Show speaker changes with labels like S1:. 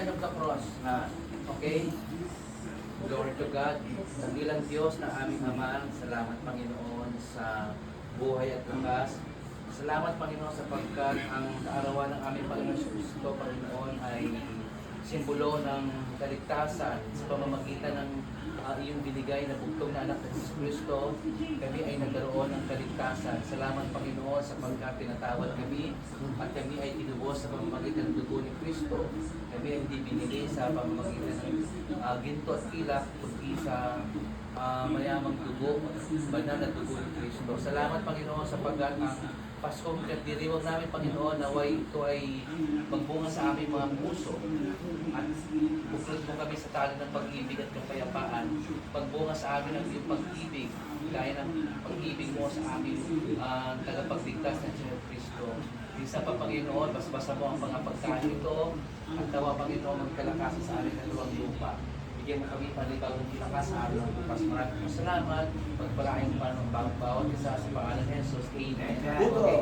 S1: sign of the cross. Okay? Glory to God. Dakilang Diyos na aming Ama, salamat Panginoon sa buhay at lakas. Salamat Panginoon sapagkat ang kaarawan ng aming Panginoon Kristo, Panginoon, ay simbolo ng kaligtasan sa pamamagitan ng iyong binigay na bugtong na anak ng Kristo. Kami ay nagkaroon ng kaligtasan. Salamat Panginoon sapagkat tinatawad kami at kami ay tinubos sa pamamagitan ng dugo ni Kristo. Kami ay hindi binili sa pamamagitan ng ginto at kilak, kundi sa mayamang dugo, banal na dugo ni Kristo. Salamat Panginoon sapagkat ang Paskong Diriwang namin, Panginoon, naway ito ay magbunga sa aming mga puso at buklod mo kami sa tali ng pag-ibig at kapayapaan. Pagbunga sa amin ang iyong pag-ibig, gaya ng pag-ibig mo sa aming tagapagligtas ng Diyos Kristo. Isa pa, Panginoon, basbasa mo ang mga pagkain ito at nawa, Panginoon, magkalakasan sa amin ng luwang lupa. Bigyan mo kami panibagong lakas sa araw ng bukas. Maraming salamat. Pagpalain pa ng bawat isa sa pangalan ni Jesus. Amen. Okay.